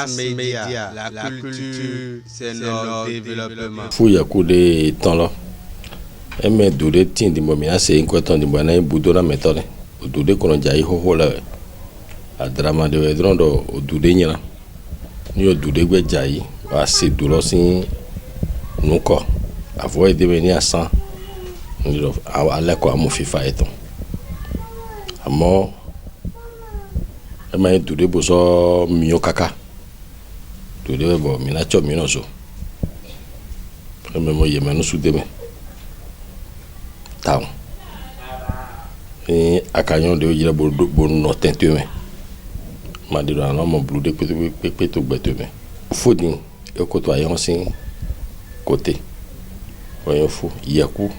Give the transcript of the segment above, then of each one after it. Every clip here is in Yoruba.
Mass média, la culture, c'est notre développement. Fouille coup de temps là. Et mais doué tient de moi, mais c'est un coton de moi, un boudou la méthode. Au doué qu'on a déjà ho là. A drama de vedrondo au doué nia. Ni au doué que jaï, va c'est doulo si nous quoi. Avoir devenir à 100. À la quoi mon FIFA est on. À moi. Et mais doué bozo mio kaka. Doué bo mina chop mina zo. Et mais moi yémen nous soudé mais. Taon. Et à Canyon de il a bon no tente mais. Ma dit là non mon bloudé peut tout bête mais. Faut dire et côtoyer aussi côté. Voyons fou yaku.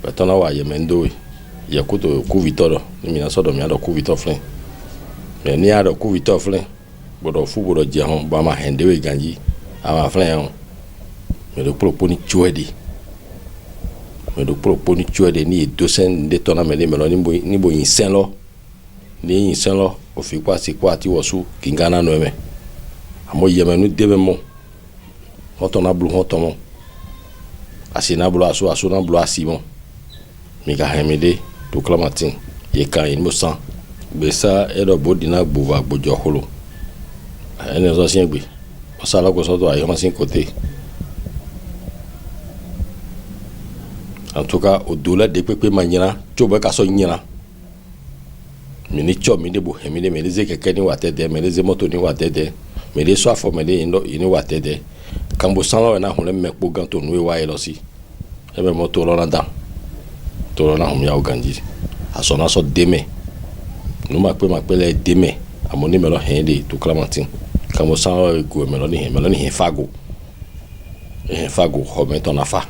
Batona wa yémen do. Yaku to ku vitor. Ni mina so do mi ado ku vitor flin. Mais ni ado ku vitor flin. Bodo fu bodo jehon ba ma hende we ganji. Ama flin. Mais le propos ni tuedi. Mais le propos ni tuedi ni 200 de ton amène mais ni bo insen lo. Ni insen lo o fi kwa si kwa ti wosu kingana no me. Amo yeme nu debe mo. Hoton na blu hoton mo. Asina blu asu na blu asimo. Mi ga hemede to klamatin. Ye kan in mo san. Be sa e do bodina gbuva gbojo holo. Ene zo sin gbe. O sala ko so to ayo ma sin côté. En tout cas, au dollar de pépé maniera, tu vois qu'à son niera. Mini chop, mini bou, mini melise quelqu'un ni watede, melise moto ni watede, melise soit formé ni watede. Quand vous sentez là, on le met pour ganto nous et aussi. Et même moto là dedans. Tout là on y a au gandi. À son asso demain. Nous m'appelle demain. À mon numéro hindi tout clamantin. Quand vous sentez go meloni fago. Et fago, remet ton affaire.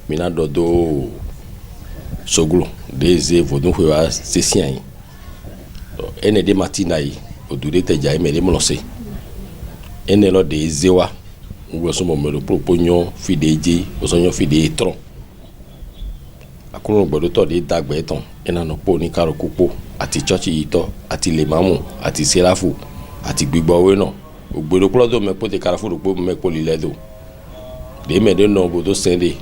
Mina dodo soglo des vodun huwa sesian ene de matinai odure te jai mele molose ene lo de zewa ngwe so mo melo proponyo fideji osonyo fide tron akuru gbodo to de dagbe ton ena no po ni karo kupo ati church yito ati le mamu ati serafu ati gbigbo we no ogbodo plodo me po te karafu ro me po liledo de me de no bodo sende.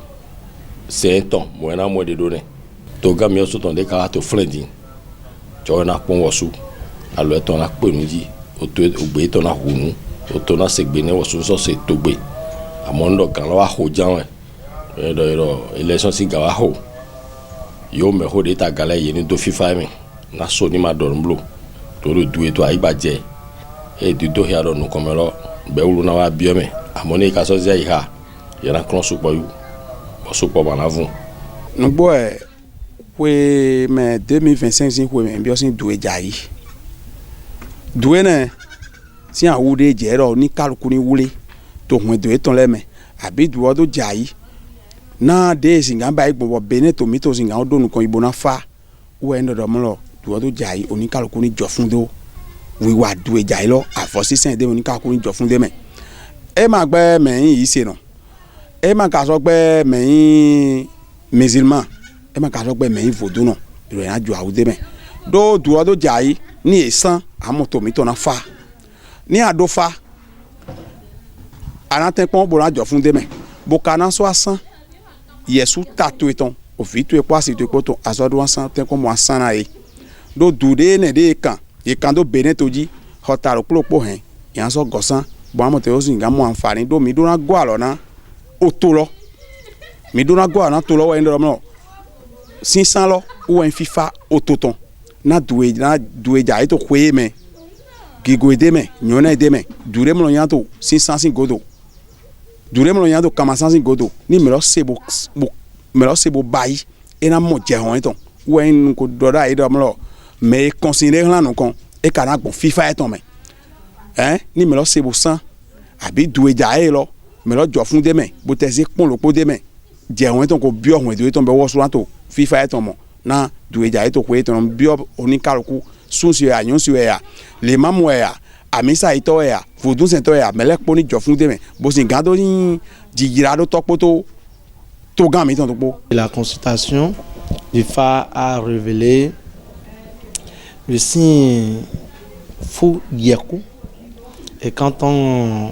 C'est un temps, moi na moi de donner. Toga mi oso ton de karato frendi. Tu na pon wosu. Alors ton na pe nji, o to ogbe ton na hunu, o to na segbene wosu so se togbe. Amondo kan wa ho jan we. Do election si ga wa ho. Yo me ho de ta gala yeni do FIFA mi. Na so ni ma don blo. To do duwe to ai baje. E du do ya do no komelo. Be ulu na wa biome. Amone ka so zia iha. Yana klon su po yu. Nous bois oui mais 2025 c'est quoi mais bien c'est doué jaï doué ne si en oudé jero ni kalkuni wule to hwe doué ton le mais abi doué do jaï na de singa ba igbo bene to mi to singa do nu kon ibona fa wo endo do mo lo doué do jaï oni kalkuni jofun do wi wa doué jaï lo afosi sen de oni kalkuni jofun de mais e ma gbe men yi se no e ma ka so pe meyin musulman e ma ka so pe meyin vodou no iro yan ju awude me do duo do jai ni esan amoto mi to na fa ni ado fa anaten pon bo la jo fun de me bo kana so asan yesu tatu eton o fi tu e po asi tu e po to aso do asan ten ko mo asan na e do dude ne de kan do bene toji hotaro plopo hen yan so gosan bo amote o sin ga mo anfani do mi do na go alo na otolo mi dona go na tolo wa ndo mo 500 lo ou en FIFA ototon na doué ja ito kwe me gigo de me nyona de me dure mo nyato 500 godo dure mo nyato kama 100 godo ni me lo sebo bayi e na mo je hon eton ou en ko doda e do mo me considérer la non kon e kana gbon FIFA eton me ni me lo sebo 100 abi doué ja e lo me lo jo fun de me bo te se pon lo po de me je won ton ko bio won de ton be wo so to FIFA eton mo na doué ja eto ko eton bio oni kaluku sun si ya nyon si ya le mamu ya amisa ito ya vodun sento ya me le poni jo fun de me bo sin gado ni jijira do topoto to gan mi ton to po. La consultation du FA a révélé le signe fou Yaku Et quand on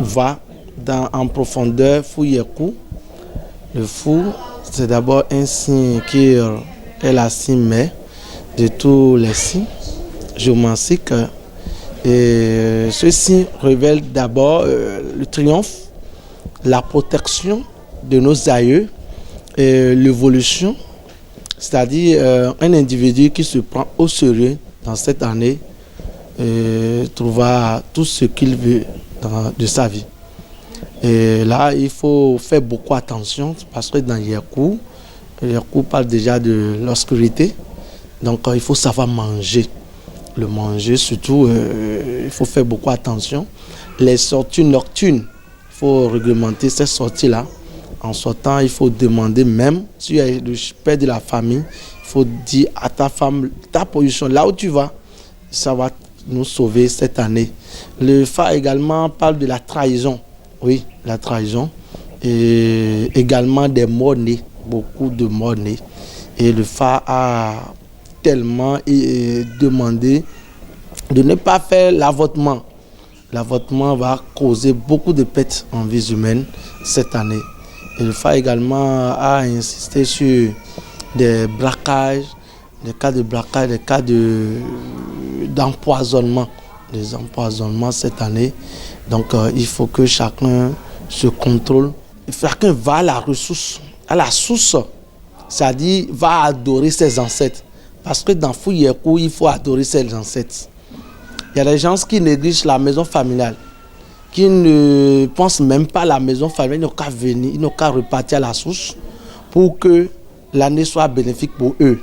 va en profondeur, Fouyekou, le fou, c'est d'abord un signe qui est la cime de tous les signes géomantiques. Et ce signe révèle d'abord le triomphe, la protection de nos aïeux, et l'évolution, c'est-à-dire un individu qui se prend au sérieux dans cette année trouvera tout ce qu'il veut de sa vie. Et là, il faut faire beaucoup attention parce que dans Yekou parle déjà de l'obscurité. Donc, il faut savoir manger. Le manger, surtout, il faut faire beaucoup attention. Les sorties nocturnes, il faut réglementer ces sorties-là. En sortant, il faut demander même, si tu es le père de la famille, il faut dire à ta femme, ta position, là où tu vas, ça va nous sauver cette année. Le Fa également parle de la trahison. Oui, la trahison. Et également des morts-nés, beaucoup de morts-nés. Et le Fa a tellement demandé de ne pas faire l'avortement. L'avortement va causer beaucoup de pertes en vie humaine cette année. Et le Fa également a insisté sur des braquages, des cas de braquage, des cas d'empoisonnement. Des empoisonnements cette année. Donc il faut que chacun se contrôle. Chacun va à la ressource, à la source. C'est-à-dire va adorer ses ancêtres. Parce que dans Fouyekou, il faut adorer ses ancêtres. Il y a des gens qui négligent la maison familiale, qui ne pensent même pas à la maison familiale, ils n'ont qu'à venir, ils n'ont qu'à repartir à la source pour que l'année soit bénéfique pour eux.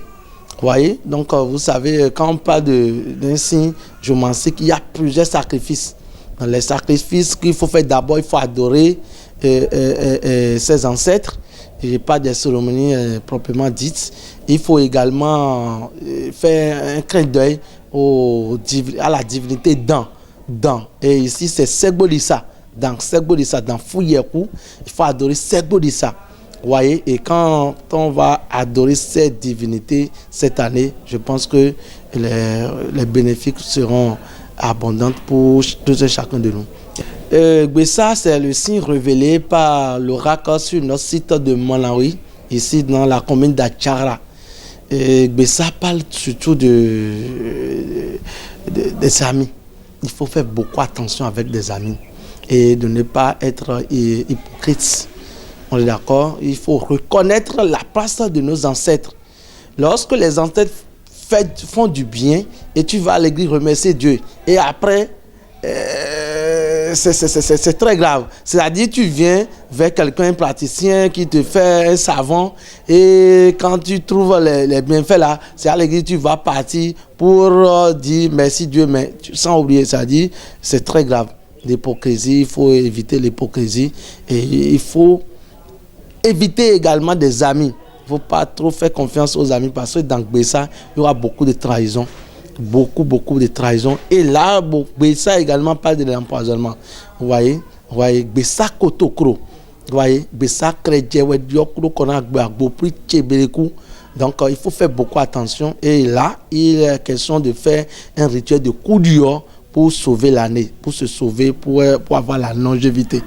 Vous voyez? Donc vous savez, quand on parle d'un signe géomantique, il y a plusieurs sacrifices. Dans les sacrifices qu'il faut faire d'abord, il faut adorer ses ancêtres. Et pas des cérémonies proprement dites. Il faut également faire un clin d'œil à la divinité Dan. Et ici, c'est Segbolissa. Dans Segbolissa, dans Fouyekou, il faut adorer Segbolissa. Vous voyez, et quand on va adorer cette divinité cette année, je pense que les bénéfices seront abondants pour tous et chacun de nous. Gbessa, c'est le signe révélé par l'oracle sur notre site de Malawi, ici dans la commune d'Achara. Gbessa parle surtout des amis. Il faut faire beaucoup attention avec des amis et de ne pas être hypocrite. On est d'accord? Il faut reconnaître la place de nos ancêtres. Lorsque les ancêtres font du bien et tu vas à l'église remercier Dieu et après c'est très grave. C'est-à-dire tu viens vers quelqu'un, un praticien qui te fait un savon et quand tu trouves les bienfaits là, c'est à l'église tu vas partir pour dire merci Dieu, mais sans oublier, c'est-à-dire c'est très grave. L'hypocrisie, il faut éviter l'hypocrisie et il faut éviter également des amis. Il ne faut pas trop faire confiance aux amis parce que dans Gbessa, il y aura beaucoup de trahison. Beaucoup de trahison. Et là, Gbessa également parle de l'empoisonnement. Vous voyez, Gbessa Kotokro. Vous voyez, Gbessa Kredjewe Diokro Kona Gbopri Tchebelekou. Donc, il faut faire beaucoup attention. Et là, il est question de faire un rituel de coup d'or pour sauver l'année, pour se sauver, pour avoir la longévité.